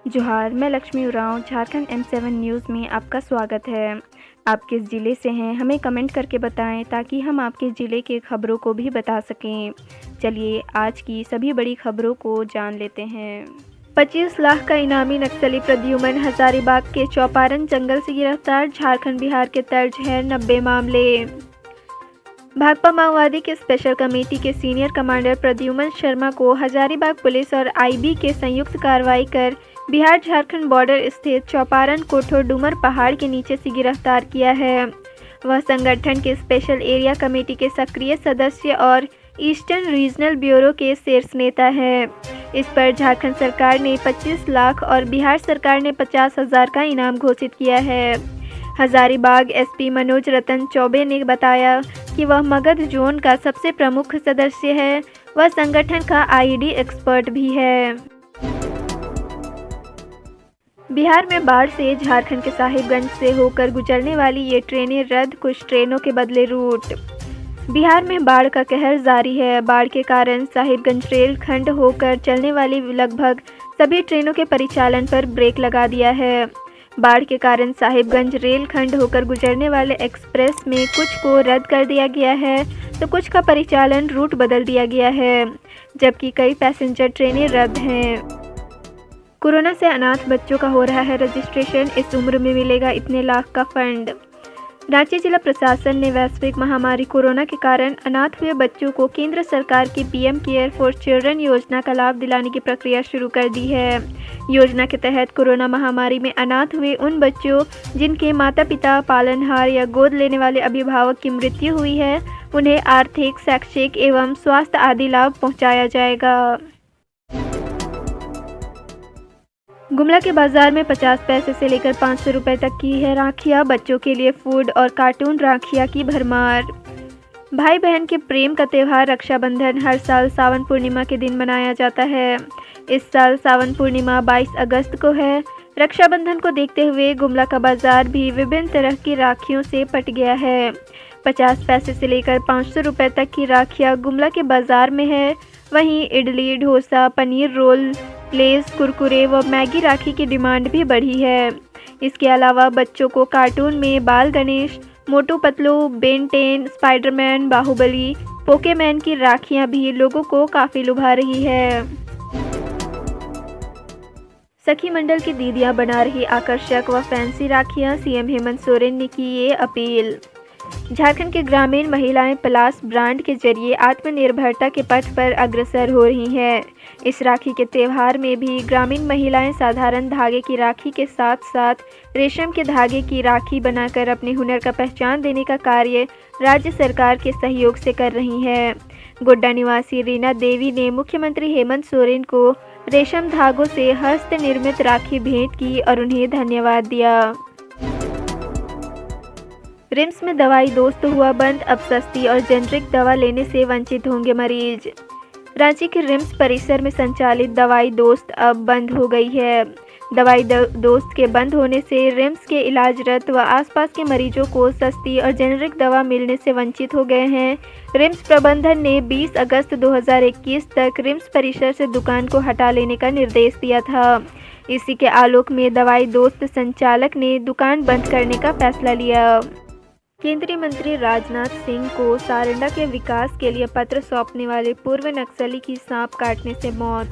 जोहार, मैं Lakshmi Oraon, Jharkhand M7 news में आपका स्वागत है। आप किस ज़िले से हैं, हमें कमेंट करके बताएं ताकि हम आपके ज़िले के खबरों को भी बता सकें। चलिए आज की सभी बड़ी खबरों को जान लेते हैं। 25 लाख का इनामी नक्सली प्रद्युमन हजारीबाग के चौपारण जंगल से गिरफ्तार। झारखंड बिहार के दर्ज है 90 मामले। भाकपा माओवादी के स्पेशल कमेटी के सीनियर कमांडर प्रद्युमन शर्मा को हजारीबाग पुलिस और IB के संयुक्त कार्रवाई कर बिहार झारखंड बॉर्डर स्थित चौपारण कोठो डूमर पहाड़ के नीचे से गिरफ्तार किया है। वह संगठन के स्पेशल एरिया कमेटी के सक्रिय सदस्य और ईस्टर्न रीजनल ब्यूरो के शीर्ष नेता है। इस पर झारखंड सरकार ने 25 लाख और बिहार सरकार ने 50,000 का इनाम घोषित किया है। हजारीबाग SP मनोज रतन चौबे ने बताया कि वह मगध जोन का सबसे प्रमुख सदस्य है। वह संगठन का IED एक्सपर्ट भी है। बिहार में बाढ़ से झारखंड के साहिबगंज से होकर गुजरने वाली ये ट्रेनें रद्द, कुछ ट्रेनों के बदले रूट। बिहार में बाढ़ का कहर जारी है। बाढ़ के कारण साहिबगंज रेल खंड होकर चलने वाली लगभग सभी ट्रेनों के परिचालन पर ब्रेक लगा दिया है। बाढ़ के कारण साहिबगंज रेल खंड होकर गुजरने वाले एक्सप्रेस में कुछ को रद्द कर दिया गया है तो कुछ का परिचालन रूट बदल दिया गया है, जबकि कई पैसेंजर ट्रेनें रद्द हैं। कोरोना से अनाथ बच्चों का हो रहा है रजिस्ट्रेशन, इस उम्र में मिलेगा इतने लाख का फंड। रांची जिला प्रशासन ने वैश्विक महामारी कोरोना के कारण अनाथ हुए बच्चों को केंद्र सरकार की PM केयर फॉर चिल्ड्रन योजना का लाभ दिलाने की प्रक्रिया शुरू कर दी है। योजना के तहत कोरोना महामारी में अनाथ हुए उन बच्चों जिनके माता पिता, पालनहार या गोद लेने वाले अभिभावक की मृत्यु हुई है, उन्हें आर्थिक, शैक्षिक एवं स्वास्थ्य आदि लाभ पहुँचाया जाएगा। गुमला के बाजार में 50 पैसे से लेकर 500 रुपये तक की है राखियाँ। बच्चों के लिए फूड और कार्टून राखियाँ की भरमार। भाई बहन के प्रेम का त्यौहार रक्षाबंधन हर साल सावन पूर्णिमा के दिन मनाया जाता है। इस साल सावन पूर्णिमा 22 अगस्त को है। रक्षाबंधन को देखते हुए गुमला का बाजार भी विभिन्न तरह की राखियों से पट गया है। 50 पैसे से लेकर 500 रुपये तक की राखियाँ गुमला के बाजार में है। वहीं इडली, डोसा, पनीर रोल, लेस, कुरकुरे व मैगी राखी की डिमांड भी बढ़ी है। इसके अलावा बच्चों को कार्टून में बाल Ganesh, Motu Patlu, Ben 10, Spiderman, Baahubali, Pokémon की राखियां भी लोगों को काफ़ी लुभा रही है। सखी मंडल की दीदियां बना रही आकर्षक व फैंसी राखियां, CM हेमंत सोरेन ने की ये अपील। झारखंड के ग्रामीण महिलाएं पलास ब्रांड के जरिए आत्मनिर्भरता के पथ पर अग्रसर हो रही हैं। इस राखी के त्यौहार में भी ग्रामीण महिलाएं साधारण धागे की राखी के साथ साथ रेशम के धागे की राखी बनाकर अपने हुनर का पहचान देने का कार्य राज्य सरकार के सहयोग से कर रही हैं। गोड्डा निवासी रीना देवी ने मुख्यमंत्री हेमंत सोरेन को रेशम धागों से हस्त निर्मित राखी भेंट की और उन्हें धन्यवाद दिया। रिम्स में दवाई दोस्त हुआ बंद, अब सस्ती और जेनरिक दवा लेने से वंचित होंगे मरीज। रांची के रिम्स परिसर में संचालित दवाई दोस्त अब बंद हो गई है। दवाई दोस्त के बंद होने से रिम्स के इलाजरत व आसपास के मरीजों को सस्ती और जेनरिक दवा मिलने से वंचित हो गए हैं। रिम्स प्रबंधन ने 20 अगस्त 2021 तक रिम्स परिसर से दुकान को हटा लेने का निर्देश दिया था। इसी के आलोक में दवाई दोस्त संचालक ने दुकान बंद करने का फैसला लिया। केंद्रीय मंत्री राजनाथ सिंह को सारंडा के विकास के लिए पत्र सौंपने वाले पूर्व नक्सली की सांप काटने से मौत।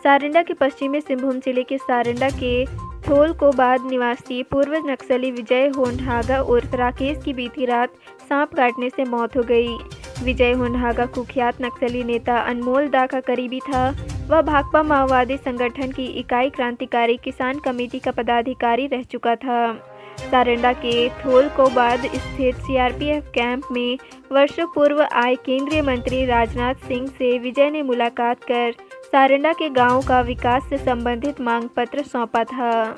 सारंडा के पश्चिमी सिंहभूम जिले के सारंडा के थोलकोबाद निवासी पूर्व नक्सली विजय होंढागा उर्फ राकेश की बीती रात सांप काटने से मौत हो गई। विजय होंढागा कुख्यात नक्सली नेता अनमोल दा का करीबी था। वह भाकपा माओवादी संगठन की इकाई क्रांतिकारी किसान कमेटी का पदाधिकारी रह चुका था। सारंडा के थोलकोबाद स्थित CRPF कैंप में वर्षों पूर्व आए केंद्रीय मंत्री राजनाथ सिंह से विजय ने मुलाकात कर सारंडा के गांव का विकास से संबंधित मांग पत्र सौंपा था।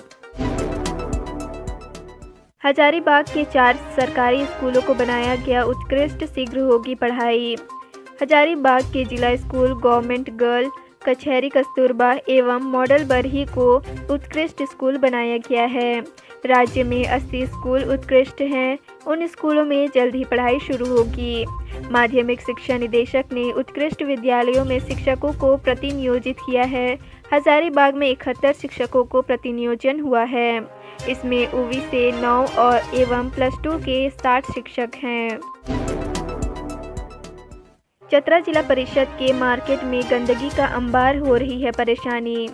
हजारीबाग के 4 सरकारी स्कूलों को बनाया गया उत्कृष्ट, शीघ्र होगी पढ़ाई। हजारीबाग के जिला स्कूल गवर्नमेंट गर्ल कचहरी कस्तूरबा एवं मॉडल बरही को उत्कृष्ट स्कूल बनाया गया है। राज्य में 80 स्कूल उत्कृष्ट हैं। उन स्कूलों में जल्द ही पढ़ाई शुरू होगी। माध्यमिक शिक्षा निदेशक ने उत्कृष्ट विद्यालयों में शिक्षकों को प्रतिनियोजित किया है। हजारीबाग में 71 शिक्षकों को प्रतिनियोजन हुआ है। इसमें UV से 9 और एवं +2 के 60 शिक्षक हैं। चतरा जिला परिषद के मार्केट में गंदगी का अंबार हो रही है परेशानी।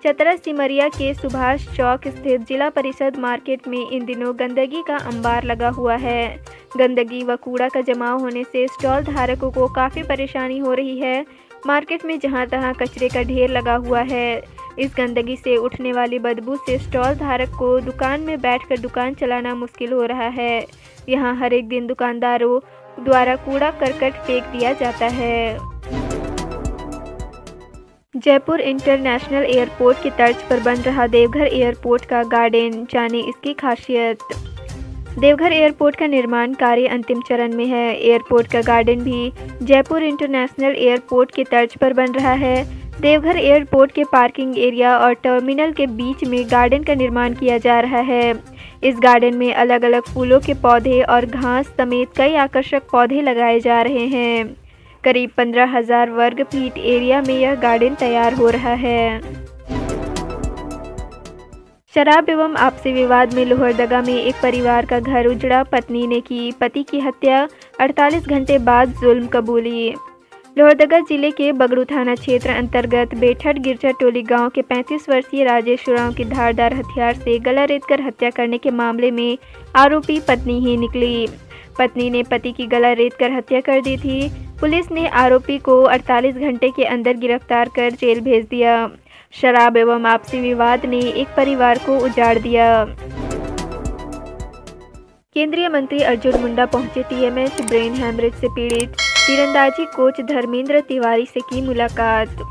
चतरा सिमरिया के सुभाष चौक स्थित जिला परिषद मार्केट में इन दिनों गंदगी का अंबार लगा हुआ है। गंदगी व कूड़ा का जमाव होने से स्टॉल धारकों को काफ़ी परेशानी हो रही है। मार्केट में जहां तहां कचरे का ढेर लगा हुआ है। इस गंदगी से उठने वाली बदबू से स्टॉल धारक को दुकान में बैठकर दुकान चलाना मुश्किल हो रहा है। यहां हर एक दिन दुकानदारों द्वारा कूड़ा करकट फेंक दिया जाता है। जयपुर इंटरनेशनल एयरपोर्ट की तर्ज पर बन रहा देवघर एयरपोर्ट का गार्डन, जाने इसकी खासियत। देवघर एयरपोर्ट का निर्माण कार्य अंतिम चरण में है। एयरपोर्ट का गार्डन भी जयपुर इंटरनेशनल एयरपोर्ट की तर्ज पर बन रहा है। देवघर एयरपोर्ट के पार्किंग एरिया और टर्मिनल के बीच में गार्डन का निर्माण किया जा रहा है। इस गार्डन में अलग अलग फूलों के पौधे और घास समेत कई आकर्षक पौधे लगाए जा रहे हैं। करीब 15,000 वर्ग फीट एरिया में यह गार्डन तैयार हो रहा है। शराब एवं आपसी विवाद में लोहरदगा में एक परिवार का घर उजड़ा। पत्नी ने की पति की हत्या, 48 घंटे बाद जुल्म कबूली। लोहरदगा जिले के बगड़ू थाना क्षेत्र अंतर्गत बेठट गिरजा टोली गांव के 35 वर्षीय राजेश उरांव की धारदार हथियार से गला रेतकर हत्या करने के मामले में आरोपी पत्नी ही निकली। पत्नी ने पति की गला रेतकर हत्या कर दी थी। पुलिस ने आरोपी को 48 घंटे के अंदर गिरफ्तार कर जेल भेज दिया। शराब एवं आपसी विवाद ने एक परिवार को उजाड़ दिया। केंद्रीय मंत्री अर्जुन मुंडा पहुंचे TMH। ब्रेन हैमरेज से पीड़ित तीरंदाजी कोच धर्मेंद्र तिवारी से की मुलाकात।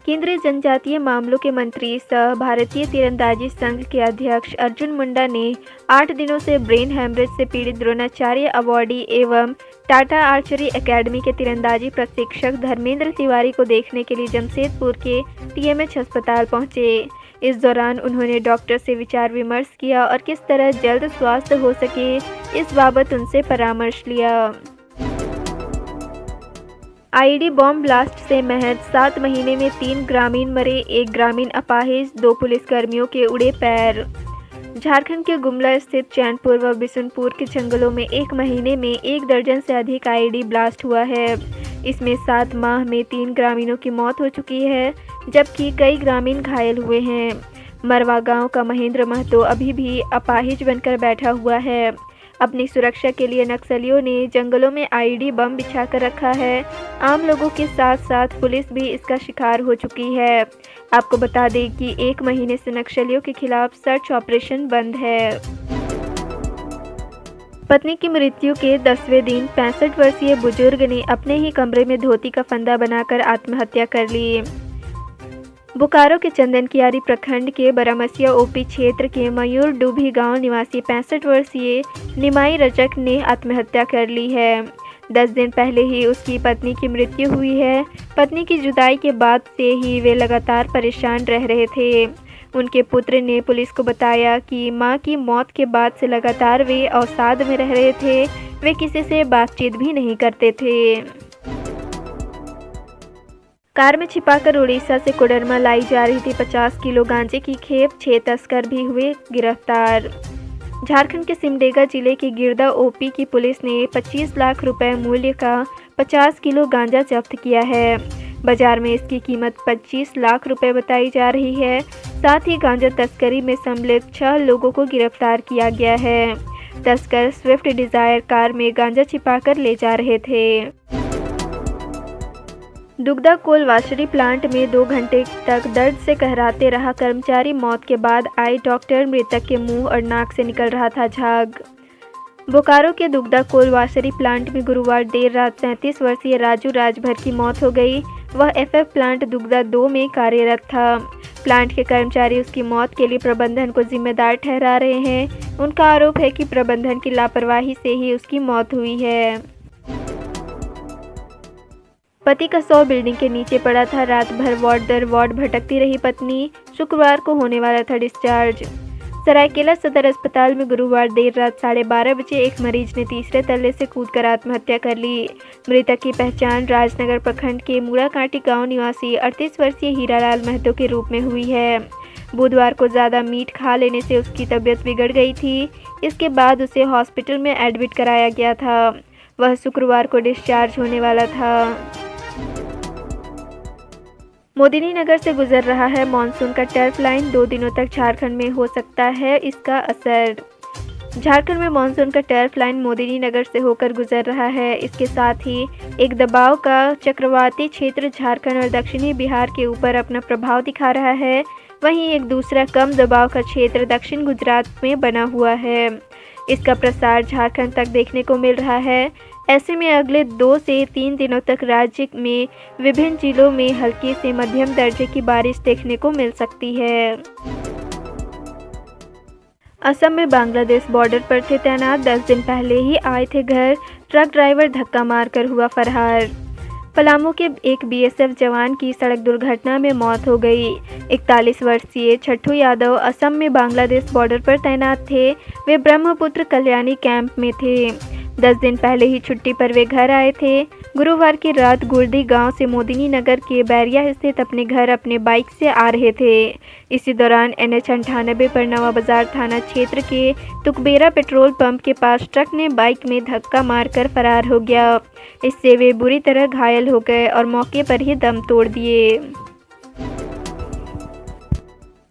केंद्रीय जनजातीय मामलों के मंत्री सह भारतीय तीरंदाजी संघ के अध्यक्ष अर्जुन मुंडा ने 8 दिनों से ब्रेन हैमरेज से पीड़ित द्रोणाचार्य अवॉर्डी एवं टाटा आर्चरी एकेडमी के तीरंदाजी प्रशिक्षक धर्मेंद्र तिवारी को देखने के लिए जमशेदपुर के TMH अस्पताल पहुंचे। इस दौरान उन्होंने डॉक्टर से विचार विमर्श किया और किस तरह जल्द स्वास्थ्य हो सके इस बाबत उनसे परामर्श लिया। IED बॉम्ब ब्लास्ट से महज 7 महीने में 3 ग्रामीण मरे, 1 ग्रामीण अपाहिज, 2 पुलिसकर्मियों के उड़े पैर। झारखंड के गुमला स्थित चैनपुर व बिशुनपुर के जंगलों में 1 महीने में 1 दर्जन से अधिक IED ब्लास्ट हुआ है। इसमें 7 माह में 3 ग्रामीणों की मौत हो चुकी है, जबकि कई ग्रामीण घायल हुए हैं। मरवा गांव का महेंद्र महतो अभी भी अपाहिज बनकर बैठा हुआ है। अपनी सुरक्षा के लिए नक्सलियों ने जंगलों में IED बम बिछाकर रखा है। आम लोगों के साथ साथ पुलिस भी इसका शिकार हो चुकी है। आपको बता दें कि 1 महीने से नक्सलियों के खिलाफ सर्च ऑपरेशन बंद है। पत्नी की मृत्यु के 10वें दिन 65 वर्षीय बुजुर्ग ने अपने ही कमरे में धोती का फंदा बनाकर आत्महत्या कर ली। बोकारो के चंदनकियारी प्रखंड के बरामसिया OP क्षेत्र के मयूर डूभी गांव निवासी 65 वर्षीय निमाई रजक ने आत्महत्या कर ली है। 10 दिन पहले ही उसकी पत्नी की मृत्यु हुई है। पत्नी की जुदाई के बाद से ही वे लगातार परेशान रह रहे थे। उनके पुत्र ने पुलिस को बताया कि मां की मौत के बाद से लगातार वे अवसाद में रह रहे थे। वे किसी से बातचीत भी नहीं करते थे। कार में छिपाकर उड़ीसा से कोडरमा लाई जा रही थी 50 किलो गांजे की खेप। 6 तस्कर भी हुए गिरफ्तार। झारखंड के सिमडेगा जिले की गिरदा OP की पुलिस ने 25 लाख रुपए मूल्य का 50 किलो गांजा जब्त किया है। बाजार में इसकी कीमत 25 लाख रुपए बताई जा रही है। साथ ही गांजा तस्करी में सम्मिलित 6 लोगों को गिरफ्तार किया गया है। तस्कर स्विफ्ट डिजायर कार में गांजा छिपाकर ले जा रहे थे। दुग्धा कोल वाशरी प्लांट में 2 घंटे तक दर्द से कहराते रहा कर्मचारी। मौत के बाद आई डॉक्टर। मृतक के मुंह और नाक से निकल रहा था झाग। बोकारो के दुग्धा कोल वाशरी प्लांट में गुरुवार देर रात 37 वर्षीय राजू राजभर की मौत हो गई। वह FF प्लांट दुग्धा 2 में कार्यरत था। प्लांट के कर्मचारी उसकी मौत के लिए प्रबंधन को जिम्मेदार ठहरा रहे हैं। उनका आरोप है कि प्रबंधन की लापरवाही से ही उसकी मौत हुई है। पति का 100 बिल्डिंग के नीचे पड़ा था। रात भर वार्ड दर वार्ड भटकती रही पत्नी। शुक्रवार को होने वाला था डिस्चार्ज। सरायकेला सदर अस्पताल में गुरुवार देर रात 12:30 बजे एक मरीज ने तीसरे तल्ले से कूदकर आत्महत्या कर ली। मृतक की पहचान राजनगर प्रखंड के मूड़ाकांटी गांव निवासी 38 वर्षीय हीरालाल महतो के रूप में हुई है। बुधवार को ज़्यादा मीट खा लेने से उसकी तबीयत बिगड़ गई थी। इसके बाद उसे हॉस्पिटल में एडमिट कराया गया था। वह शुक्रवार को डिस्चार्ज होने वाला था। मोदिनी नगर से गुजर रहा है मानसून का टर्फ लाइन, 2 दिनों तक झारखंड में हो सकता है इसका असर। झारखंड में मानसून का टर्फ लाइन मोदिनी नगर से होकर गुजर रहा है। इसके साथ ही एक दबाव का चक्रवाती क्षेत्र झारखंड और दक्षिणी बिहार के ऊपर अपना प्रभाव दिखा रहा है। वहीं एक दूसरा कम दबाव का क्षेत्र दक्षिण गुजरात में बना हुआ है। इसका प्रसार झारखंड तक देखने को मिल रहा है। ऐसे में अगले 2 से 3 दिनों तक राज्य में विभिन्न जिलों में हल्की से मध्यम दर्जे की बारिश देखने को मिल सकती है। असम में बांग्लादेश बॉर्डर पर थे तैनात 10 दिन पहले ही आए थे घर, ट्रक ड्राइवर धक्का मारकर हुआ फरार। पलामू के एक बीएसएफ जवान की सड़क दुर्घटना में मौत हो गई। 41 वर्षीय छठू यादव असम में बांग्लादेश बॉर्डर पर तैनात थे। वे ब्रह्मपुत्र कल्याणी कैंप में थे। 10 दिन पहले ही छुट्टी पर वे घर आए थे। गुरुवार की रात गुर्दी गांव से मोदिनी नगर के बैरिया स्थित अपने घर अपने बाइक से आ रहे थे। इसी दौरान NH 98 पर नवा बाजार थाना क्षेत्र के तुकबेरा पेट्रोल पंप के पास ट्रक ने बाइक में धक्का मारकर फरार हो गया। इससे वे बुरी तरह घायल हो गए और मौके पर ही दम तोड़ दिए।